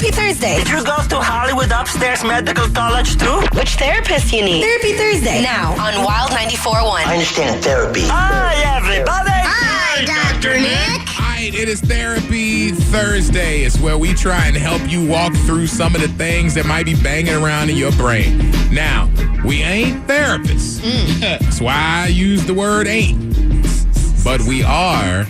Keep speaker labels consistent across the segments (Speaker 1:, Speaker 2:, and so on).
Speaker 1: Therapy Thursday.
Speaker 2: Did you go to Hollywood Upstairs Medical College too?
Speaker 1: Which therapist you need? Therapy Thursday. Now on Wild 94.1.
Speaker 2: I understand therapy. Hi, everybody.
Speaker 1: Hi, Dr. Nick.
Speaker 3: All right, it is Therapy Thursday. It's where we try and help you walk through some of the things that might be banging around in your brain. Now, we ain't therapists. That's why I use the word ain't. But we are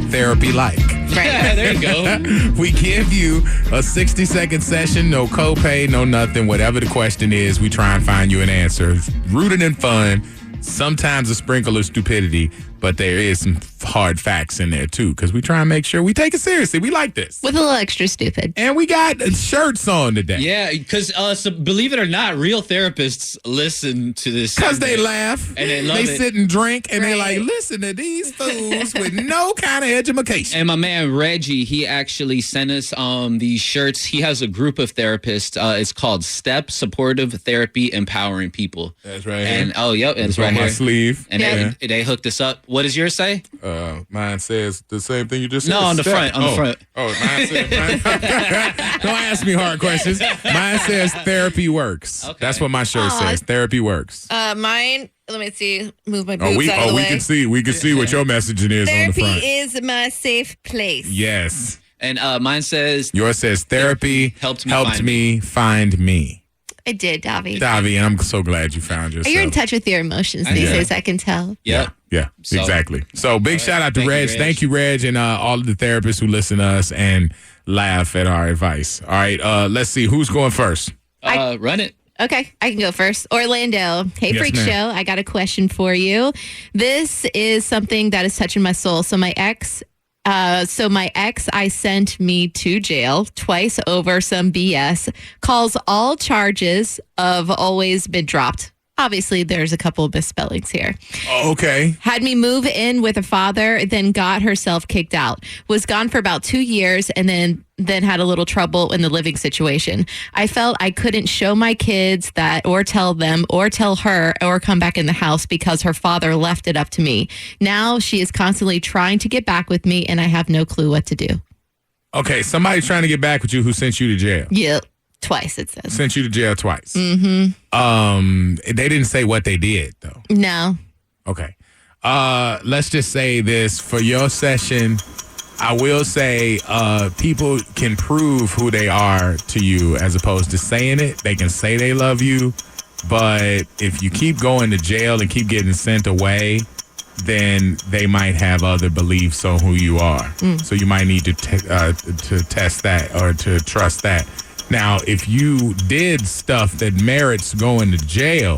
Speaker 3: therapy-like.
Speaker 4: Right. There you go.
Speaker 3: We give you a 60-second session, no copay, no nothing. Whatever the question is, we try and find you an answer. It's rooted in fun, sometimes a sprinkle of stupidity, but there is some hard facts in there, too, because we try and make sure we take it seriously. We like this.
Speaker 5: With a little extra stupid.
Speaker 3: And we got shirts on today.
Speaker 4: Yeah, because so believe it or not, real therapists listen to this.
Speaker 3: Because they laugh.
Speaker 4: And they love
Speaker 3: They
Speaker 4: it.
Speaker 3: sit and drink, and
Speaker 5: Right.
Speaker 3: they like, listen to these fools with no kind of education.
Speaker 4: And my man Reggie, he actually sent us these shirts. He has a group of therapists. It's called STEP, Supportive Therapy Empowering People.
Speaker 3: That's right.
Speaker 4: And it's
Speaker 3: It's
Speaker 4: right
Speaker 3: on my
Speaker 4: here.
Speaker 3: sleeve.
Speaker 4: And they hooked us up. What does yours say?
Speaker 3: Mine says the same thing you just said.
Speaker 4: No, on the front. On the front.
Speaker 3: Oh, mine says. Don't ask me hard questions. Mine says therapy works.
Speaker 4: Okay.
Speaker 3: That's what my shirt says. Therapy works.
Speaker 5: Mine, let me see, move my boobs
Speaker 3: we
Speaker 5: out of the way.
Speaker 3: can see. We can see what your messaging is on the
Speaker 5: Therapy
Speaker 3: front.
Speaker 5: is my safe place.
Speaker 3: Yes.
Speaker 4: And mine says,
Speaker 3: Yours says therapy
Speaker 4: helped
Speaker 3: me find me.
Speaker 5: I did, Davy.
Speaker 3: Davy, and I'm so glad you found yourself.
Speaker 5: You're in touch with your emotions these
Speaker 4: am.
Speaker 5: days, I can tell.
Speaker 4: yeah.
Speaker 3: Yeah,
Speaker 4: So-
Speaker 3: exactly. So big shout out to
Speaker 4: Thank you,
Speaker 3: Reg.
Speaker 4: Reg.
Speaker 3: Thank you, Reg, and all of the therapists who listen to us and laugh at our advice. All right, let's see who's going first.
Speaker 4: Run it.
Speaker 5: Okay, I can go first. Orlando. Hey,
Speaker 3: Yes,
Speaker 5: Freak
Speaker 3: ma'am.
Speaker 5: Show. I got a question for you. This is something that is touching my soul. So my ex, I sent me to jail twice over some BS. Calls all charges of always been dropped. Obviously, there's a couple of misspellings here.
Speaker 3: Oh, okay.
Speaker 5: Had me move in with a father, then got herself kicked out. Was gone for about 2 years and then had a little trouble in the living situation. I felt I couldn't show my kids that or tell them or tell her or come back in the house because her father left it up to me. Now she is constantly trying to get back with me and I have no clue what to do.
Speaker 3: Okay, somebody's trying to get back with you who sent you to jail.
Speaker 5: Yep. Twice, it says.
Speaker 3: Sent you to jail twice. Mm-hmm. They didn't say what they did, though.
Speaker 5: No.
Speaker 3: Okay. Let's just say this. For your session, I will say people can prove who they are to you as opposed to saying it. They can say they love you, but if you keep going to jail and keep getting sent away, then they might have other beliefs on who you are. So you might need to test that or to trust that. Now, if you did stuff that merits going to jail,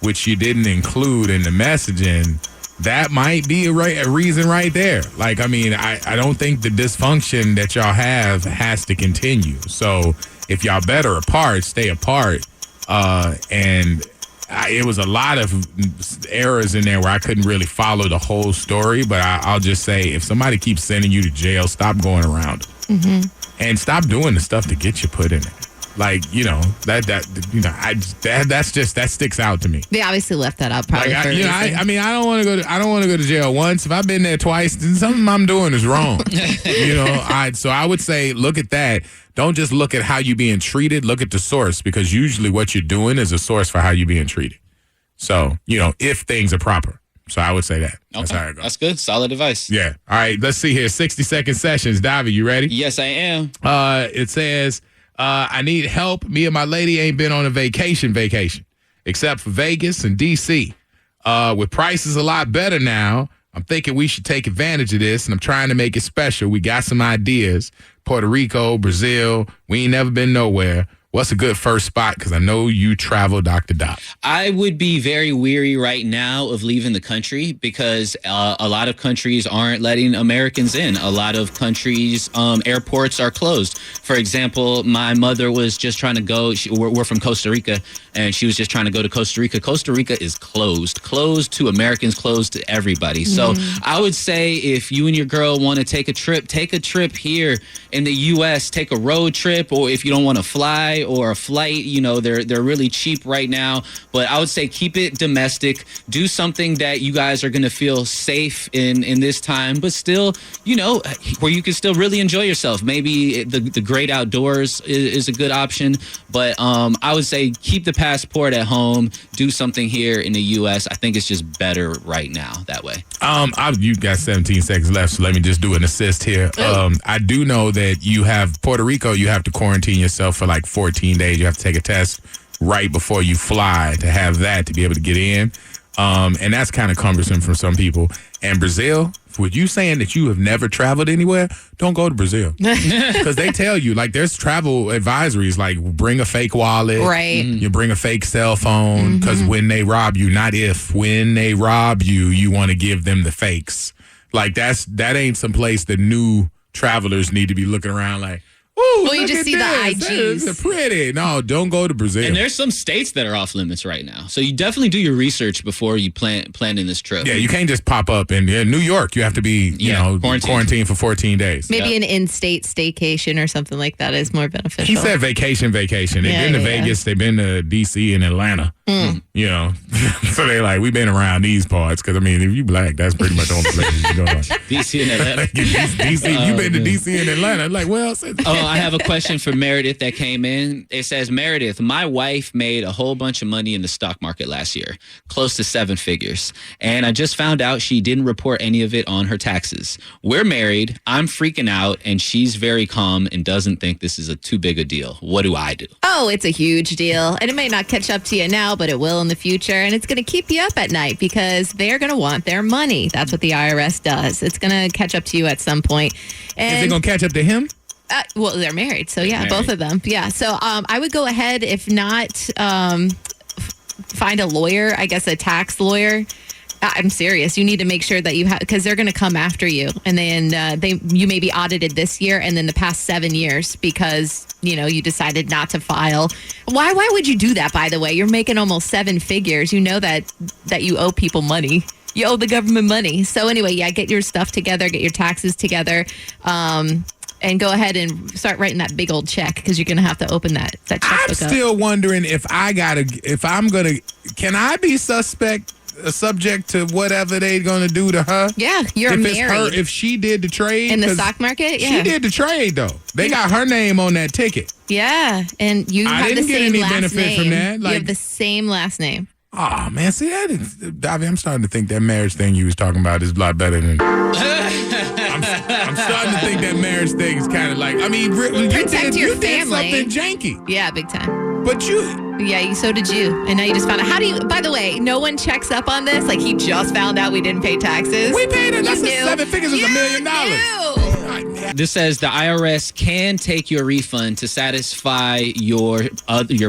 Speaker 3: which you didn't include in the messaging, that might be a reason right there. Like, I mean, I don't think the dysfunction that y'all have has to continue. So if y'all better apart, stay apart. It was a lot of errors in there where I couldn't really follow the whole story. But I'll just say, if somebody keeps sending you to jail, stop going around them. Mm-hmm. And stop doing the stuff to get you put in it. Like, that sticks out to me.
Speaker 5: They obviously left that out probably
Speaker 3: Like,
Speaker 5: for a reason.
Speaker 3: I don't want to go to jail once. If I've been there twice, then something I'm doing is wrong. So I would say look at that. Don't just look at how you're being treated. Look at the source, because usually what you're doing is a source for how you're being treated. So, if things are proper. So I would say that. That's how it goes.
Speaker 4: That's good. Solid advice.
Speaker 3: Yeah. All right. Let's see here. 60-second sessions. Davy, you ready?
Speaker 4: Yes, I am.
Speaker 3: It says, I need help. Me and my lady ain't been on a vacation, except for Vegas and D.C. With prices a lot better now, I'm thinking we should take advantage of this, and I'm trying to make it special. We got some ideas. Puerto Rico, Brazil. We ain't never been nowhere. What's a good first spot? Because I know you travel, Dr. Doc.
Speaker 4: I would be very weary right now of leaving the country because a lot of countries aren't letting Americans in. A lot of countries' airports are closed. For example, my mother was just trying to go. We're from Costa Rica, and she was just trying to go to Costa Rica. Costa Rica is closed to Americans, closed to everybody. So I would say if you and your girl want to take a trip here in the U.S., take a road trip, or if you don't want to fly fly or a flight. You know, they're really cheap right now. But I would say keep it domestic. Do something that you guys are going to feel safe in this time, but still, you know, where you can still really enjoy yourself. Maybe the great outdoors is a good option. But I would say keep the passport at home. Do something here in the U.S. I think it's just better right now that way.
Speaker 3: You got 17 seconds left, so let me just do an assist here. I do know that you have Puerto Rico, you have to quarantine yourself for like 14 days. You have to take a test right before you fly to have that to be able to get in. And that's kind of cumbersome for some people. And Brazil, with you saying that you have never traveled anywhere, don't go to Brazil. Because they tell you, like, there's travel advisories, like bring a fake wallet.
Speaker 5: Right.
Speaker 3: You bring a fake cell phone. Because when they rob you, not if, when they rob you, you want to give them the fakes. Like, that ain't some place that new travelers need to be looking around like, ooh,
Speaker 5: well, you just see
Speaker 3: this.
Speaker 5: the IGs.
Speaker 3: It's pretty. No, don't go to Brazil.
Speaker 4: And there's some states that are off limits right now. So you definitely do your research before you plan in this trip.
Speaker 3: Yeah, you can't just pop up in New York. You have to be, quarantined for 14 days.
Speaker 5: Maybe an in-state staycation or something like that is more beneficial.
Speaker 3: He said vacation. They've been to Vegas. They've been to D.C. and Atlanta. You know, so they like, we've been around these parts. Because, I mean, if you black, that's pretty much the only place you go.
Speaker 4: D.C. and Atlanta.
Speaker 3: D.C. You've been to D.C. and Atlanta. Like, well,
Speaker 4: I have a question for Meredith that came in. It says, Meredith, my wife made a whole bunch of money in the stock market last year, close to 7 figures. And I just found out she didn't report any of it on her taxes. We're married. I'm freaking out, and she's very calm and doesn't think this is too big a deal. What do I do?
Speaker 5: Oh, it's a huge deal. And it may not catch up to you now, but it will in the future. And it's going to keep you up at night because they're going to want their money. That's what the IRS does. It's going to catch up to you at some point. And
Speaker 3: is it going to catch up to him?
Speaker 5: Well, they're married. So, yeah, both of them. Yeah. So I would go ahead, if not, find a lawyer, I guess a tax lawyer. I'm serious. You need to make sure that you have, because they're going to come after you. And then you may be audited this year and then the past 7 years because, you know, you decided not to file. Why would you do that, by the way? You're making almost 7 figures. You know that you owe people money. You owe the government money. So anyway, yeah, get your stuff together, get your taxes together. And go ahead and start writing that big old check because you're going to have to open that checkbook
Speaker 3: I'm still wondering can I be subject to whatever they're going to do to her?
Speaker 5: Yeah, you're married.
Speaker 3: If she did the trade.
Speaker 5: In the stock market? Yeah.
Speaker 3: She did the trade, though. They got her name on that ticket.
Speaker 5: Yeah, and you have the same last name. I didn't get any benefit from that.
Speaker 3: Like,
Speaker 5: you have the same last name.
Speaker 3: Oh, man, see, Davy, I'm starting to think that marriage thing you was talking about is a lot better than... I'm starting to think that marriage thing is kind of like... I mean, you did something janky.
Speaker 5: Yeah, big time.
Speaker 3: But you...
Speaker 5: Yeah, so did you. And now you just found out. How do you... By the way, no one checks up on this? Like, he just found out we didn't pay taxes?
Speaker 3: We paid it. That's 7 figures. It's $1 million.
Speaker 4: This says the IRS can take your refund to satisfy your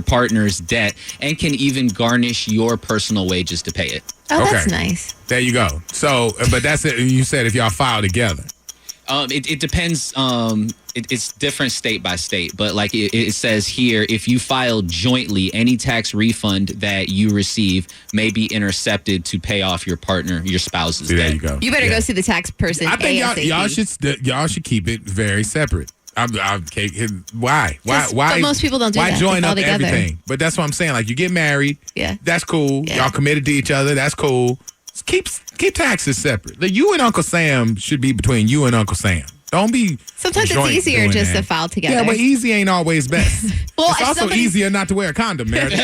Speaker 4: partner's debt and can even garnish your personal wages to pay it.
Speaker 5: Oh, that's nice.
Speaker 3: There you go. So, but that's it. You said if y'all file together.
Speaker 4: It depends. It's different state by state, but like it says here, if you file jointly, any tax refund that you receive may be intercepted to pay off your partner, your spouse's debt.
Speaker 3: There you go.
Speaker 5: You better go see the tax person.
Speaker 3: I think y'all should keep it very separate. Why?
Speaker 5: But most people don't do that.
Speaker 3: Why join up everything? But that's what I'm saying. Like, you get married. Yeah. That's cool. Yeah. Y'all committed to each other. That's cool. Keep taxes separate. You and Uncle Sam should be between you and Uncle Sam. Don't be.
Speaker 5: Sometimes it's easier just to file together.
Speaker 3: Yeah, but easy ain't always best.
Speaker 5: Well,
Speaker 3: it's also easier not to wear a condom, Meredith.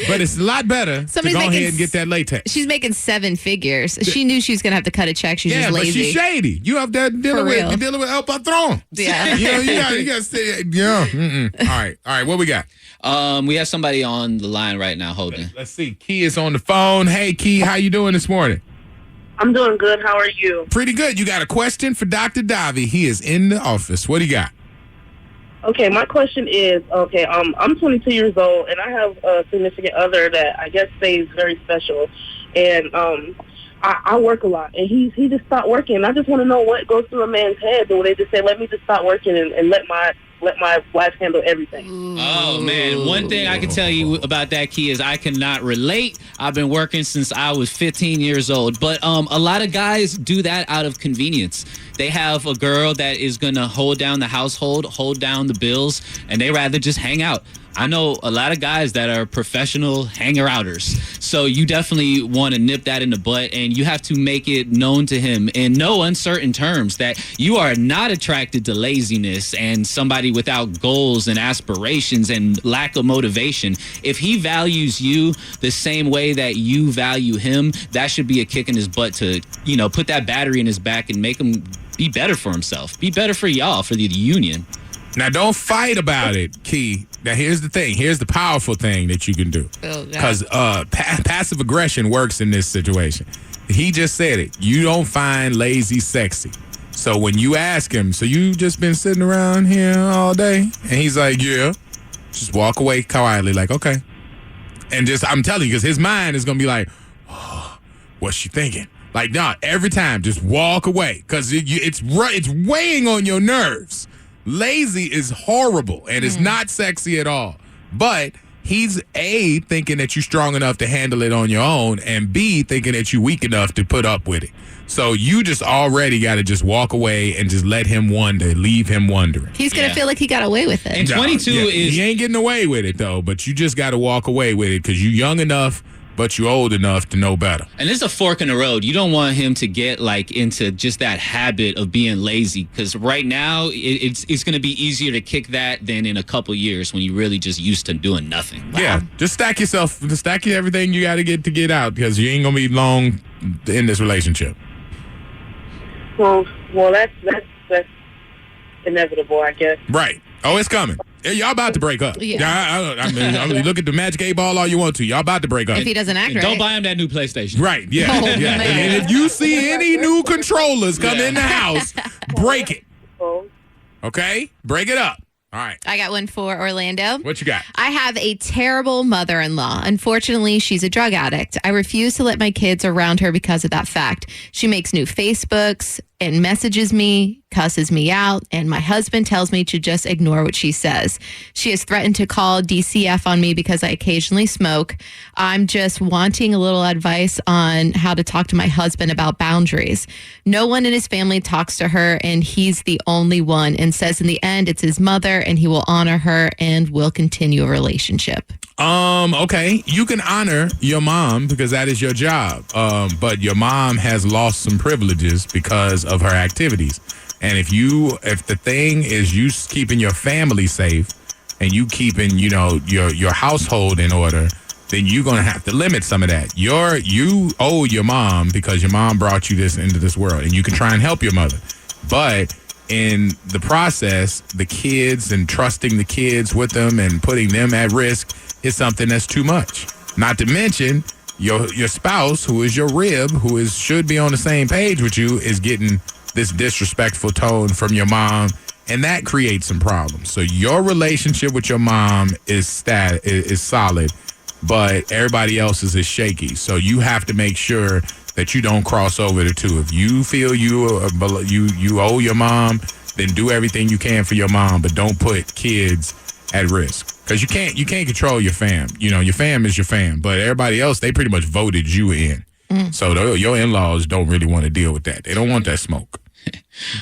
Speaker 3: But it's a lot better to go ahead and get that latex.
Speaker 5: She's making 7 figures. She knew she was going to have to cut a check. She's just lazy.
Speaker 3: Yeah, but she's shady. You have that dealing with El Patron.
Speaker 5: Yeah.
Speaker 3: You got to say, yeah. All right. What we got?
Speaker 4: We have somebody on the line right now holding.
Speaker 3: Let's see. Key is on the phone. Hey, Key, how you doing this morning?
Speaker 6: I'm doing good. How are you?
Speaker 3: Pretty good. You got a question for Dr. Davy. He is in the office. What do you got?
Speaker 6: Okay, my question is, I'm 22 years old, and I have a significant other that I guess stays very special. And I work a lot, and he just stopped working. And I just want to know what goes through a man's head. Or they just say, let me just stop working and let my wife handle everything.
Speaker 4: Oh, man. One thing I can tell you about that, Key, is I cannot relate. I've been working since I was 15 years old. But a lot of guys do that out of convenience. They have a girl that is going to hold down the household, hold down the bills, and they rather just hang out. I know a lot of guys that are professional hanger-outers. So you definitely want to nip that in the butt, and you have to make it known to him in no uncertain terms that you are not attracted to laziness and somebody without goals and aspirations and lack of motivation. If he values you the same way that you value him, that should be a kick in his butt to, put that battery in his back and make him be better for himself. Be better for y'all, for the union.
Speaker 3: Now, don't fight about it, Key. Now, here's the thing. Here's the powerful thing that you can do. Because passive aggression works in this situation. He just said it. You don't find lazy sexy. So when you ask him, so you just been sitting around here all day? And he's like, yeah. Just walk away quietly like, okay. And I'm telling you, because his mind is going to be like, oh, what's she thinking? Like, nah, every time, just walk away. Because it's weighing on your nerves. Lazy is horrible, and it's not sexy at all. But he's A, thinking that you're strong enough to handle it on your own, and B, thinking that you're weak enough to put up with it. So you just already got to just walk away and just let him wonder, leave him wondering.
Speaker 5: He's going to feel like he got away with it.
Speaker 4: And 22 is...
Speaker 3: He ain't getting away with it, though, but you just got to walk away with it because you're young enough, but you're old enough to know better.
Speaker 4: And it's a fork in the road. You don't want him to get into just that habit of being lazy, because right now it's going to be easier to kick that than in a couple years when you're really just used to doing nothing. Wow.
Speaker 3: Yeah, just stack everything you got to get out, because you ain't going to be long in this relationship.
Speaker 6: Well, that's inevitable, I guess.
Speaker 3: Right. Oh, it's coming. Y'all about to break up.
Speaker 5: Yeah.
Speaker 3: I mean, look at the Magic 8 Ball all you want to. Y'all about to break up.
Speaker 5: If he doesn't act right.
Speaker 4: Don't buy him that new PlayStation.
Speaker 3: Right, yeah.
Speaker 5: Oh,
Speaker 3: yeah.
Speaker 5: man.
Speaker 3: And if you see any new controllers come in the house, break it. Okay? Break it up. All right.
Speaker 5: I got one for Orlando.
Speaker 3: What you got?
Speaker 5: I have a terrible mother-in-law. Unfortunately, she's a drug addict. I refuse to let my kids around her because of that fact. She makes new Facebooks and messages me, cusses me out, and my husband tells me to just ignore what she says. She has threatened to call DCF on me because I occasionally smoke. I'm just wanting a little advice on how to talk to my husband about boundaries. No one in his family talks to her, and he's the only one, and says in the end it's his mother and he will honor her and will continue a relationship.
Speaker 3: Okay. You can honor your mom because that is your job. But your mom has lost some privileges because of her activities. And if the thing is you keeping your family safe and you keeping, your household in order, then you're going to have to limit some of that. You owe your mom because your mom brought you into this world, and you can try and help your mother. But in the process, the kids and trusting the kids with them and putting them at risk is something that's too much. Not to mention your spouse, who is your rib, who should be on the same page with you, is getting this disrespectful tone from your mom, and that creates some problems. So your relationship with your mom is solid, but everybody else's is shaky. So you have to make sure that you don't cross over the two. If you feel you owe your mom, then do everything you can for your mom, but don't put kids at risk. Because you can't control your fam. Your fam is your fam, but everybody else, they pretty much voted you in. So your in-laws don't really want to deal with that. They don't want that smoke.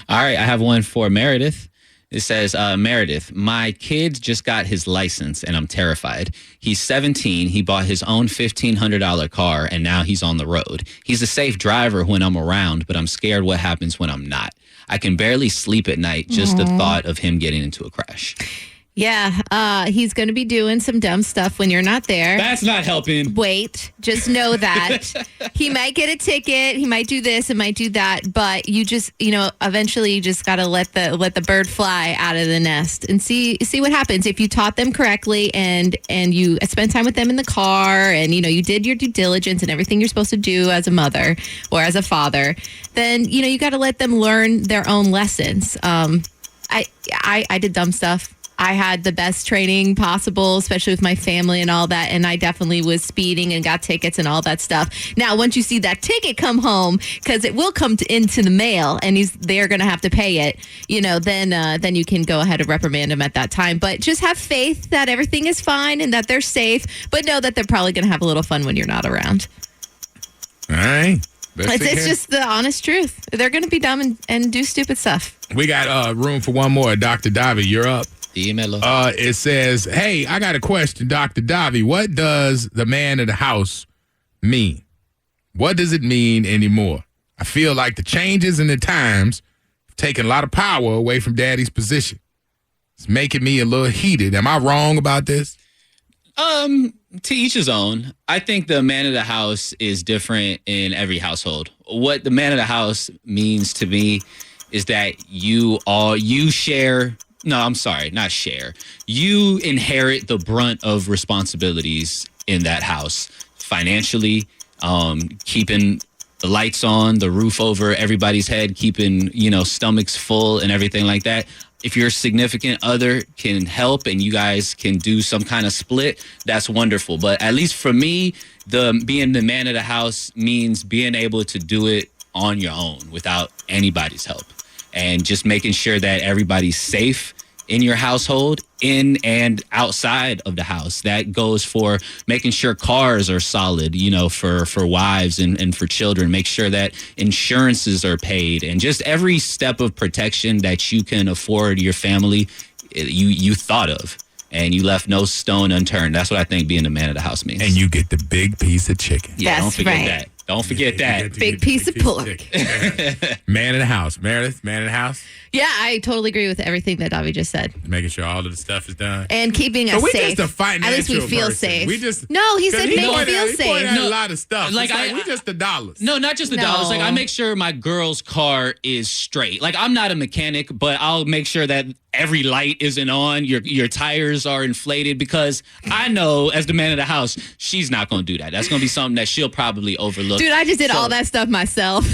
Speaker 4: All right, I have one for Meredith. It says, Meredith, my kid just got his license and I'm terrified. He's 17. He bought his own $1,500 car and now he's on the road. He's a safe driver when I'm around, but I'm scared what happens when I'm not. I can barely sleep at night, just the thought of him getting into a crash.
Speaker 5: Yeah, he's going to be doing some dumb stuff when you're not there.
Speaker 4: That's not helping.
Speaker 5: Wait, just know that he might get a ticket. He might do this and might do that. But you just, eventually you just got to let the bird fly out of the nest and see what happens. If you taught them correctly and you spent time with them in the car and, you did your due diligence and everything you're supposed to do as a mother or as a father, then, you got to let them learn their own lessons. I did dumb stuff. I had the best training possible, especially with my family and all that. And I definitely was speeding and got tickets and all that stuff. Now, once you see that ticket come home, because it will come into the mail and they're going to have to pay it, then you can go ahead and reprimand them at that time. But just have faith that everything is fine and that they're safe. But know that they're probably going to have a little fun when you're not around.
Speaker 3: All right.
Speaker 5: It's just the honest truth. They're going to be dumb and do stupid stuff.
Speaker 3: We got room for one more. Dr. Davy, you're up.
Speaker 4: Dímelo.
Speaker 3: It says, hey, I got a question, Dr. Davy. What does the man of the house mean? What does it mean anymore? I feel like the changes in the times have taken a lot of power away from Daddy's position. It's making me a little heated. Am I wrong about this?
Speaker 4: To each his own. I think the man of the house is different in every household. What the man of the house means to me is that you share. No, I'm sorry, not share. You inherit the brunt of responsibilities in that house financially, keeping the lights on, the roof over everybody's head, keeping, stomachs full and everything like that. If your significant other can help and you guys can do some kind of split, that's wonderful. But at least for me, being the man of the house means being able to do it on your own without anybody's help. And just making sure that everybody's safe in your household, in and outside of the house. That goes for making sure cars are solid, for wives and for children. Make sure that insurances are paid, and just every step of protection that you can afford your family, you thought of. And you left no stone unturned. That's what I think being the man of the house means.
Speaker 3: And you get the big piece of chicken.
Speaker 4: Yeah,
Speaker 5: That's
Speaker 4: don't forget
Speaker 5: right.
Speaker 4: that. Don't forget that.
Speaker 5: Big piece of pork.
Speaker 3: Man of the house. Meredith, man of the house.
Speaker 5: Yeah, I totally agree with everything that Davy just said.
Speaker 3: Making sure all of the stuff is done.
Speaker 5: And keeping us
Speaker 3: So we
Speaker 5: safe.
Speaker 3: just a financial
Speaker 5: At least we feel
Speaker 3: person.
Speaker 5: safe.
Speaker 3: We just
Speaker 5: No, he said make you feel
Speaker 3: He pointed
Speaker 5: safe.
Speaker 3: out a lot of stuff.
Speaker 4: Like,
Speaker 3: It's we just the dollars.
Speaker 4: No, not just the
Speaker 5: No.
Speaker 4: dollars. Like, I make sure my girl's car is straight. Like, I'm not a mechanic, but I'll make sure that every light isn't on, your tires are inflated, because I know as the man of the house, she's not going to do that. That's going to be something that she'll probably overlook.
Speaker 5: Dude, I just did
Speaker 4: So-
Speaker 5: all that stuff myself.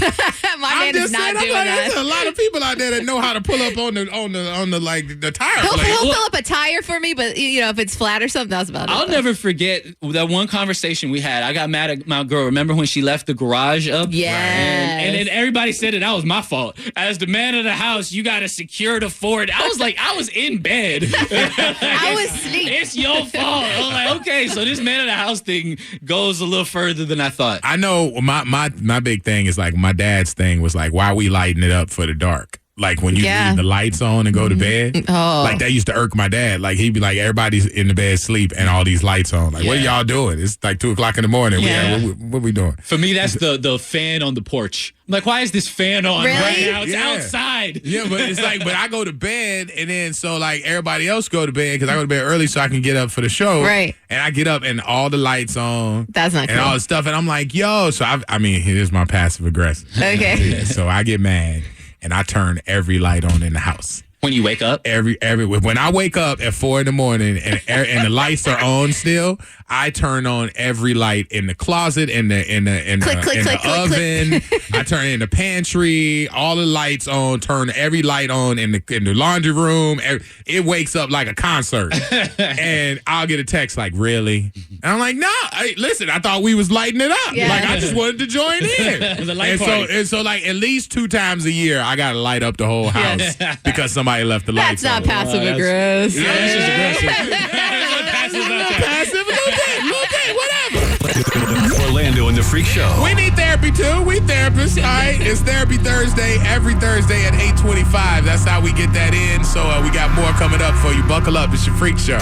Speaker 5: My
Speaker 3: I'm
Speaker 5: man is
Speaker 3: just
Speaker 5: not
Speaker 3: saying,
Speaker 5: doing that.
Speaker 3: there's a lot of people out there that know how to pull up on the like the tire
Speaker 5: He'll
Speaker 3: plate.
Speaker 5: fill up a tire for me, but if it's flat or something, that's about it.
Speaker 4: I'll never forget that one conversation we had. I got mad at my girl. Remember when she left the garage up?
Speaker 5: Yes.
Speaker 4: And then everybody said that was my fault. As the man of the house, you got to secure the fort. I was like, I was in bed.
Speaker 5: I was asleep.
Speaker 4: It's your fault. I was like, okay, so this man of the house thing goes a little further than I thought.
Speaker 3: I know my big thing is like my dad's thing was like, why are we lighting it up for the dark? Like when you leave the lights on and go to bed.
Speaker 5: Oh.
Speaker 3: Like that used to irk my dad. Like he'd be like, everybody's in the bed asleep and all these lights on. Like, what are y'all doing? It's like 2:00 in the morning.
Speaker 5: Yeah.
Speaker 3: What we doing?
Speaker 4: For me, that's the fan on the porch. I'm like, why is this fan on
Speaker 5: Really?
Speaker 4: right now? It's
Speaker 3: Yeah.
Speaker 4: outside.
Speaker 3: Yeah, but it's like, but I go to bed and then so like everybody else go to bed because I go to bed early so I can get up for the show.
Speaker 5: Right.
Speaker 3: And I get up and all the lights on.
Speaker 5: That's not
Speaker 3: and
Speaker 5: cool.
Speaker 3: all the stuff. And I'm like, yo. So I mean, here's my passive aggressive.
Speaker 5: Okay.
Speaker 3: So I get mad and I turn every light on in the house.
Speaker 4: When you wake up?
Speaker 3: When I wake up at 4 a.m. and the lights are on still, I turn on every light in the closet, in the oven. I turn in the pantry, all the lights on. Turn every light on in the laundry room. It wakes up like a concert, and I'll get a text like, "Really?" And I'm like, "No, listen. I thought we was lighting it up.
Speaker 5: Yeah.
Speaker 3: Like I just wanted to join in."
Speaker 4: It was a light
Speaker 3: and
Speaker 4: party.
Speaker 3: so like at least 2 times a year, I gotta light up the whole house because somebody left the lights
Speaker 5: That's not
Speaker 3: on.
Speaker 5: passive aggressive.
Speaker 4: Yeah, that's just aggressive.
Speaker 3: Passive, a little bit, whatever.
Speaker 7: Orlando and the Freak Show.
Speaker 3: We need therapy too. We therapists, all right? It's Therapy Thursday, every Thursday at 8:25. That's how we get that in. So we got more coming up for you. Buckle up. It's your Freak Show.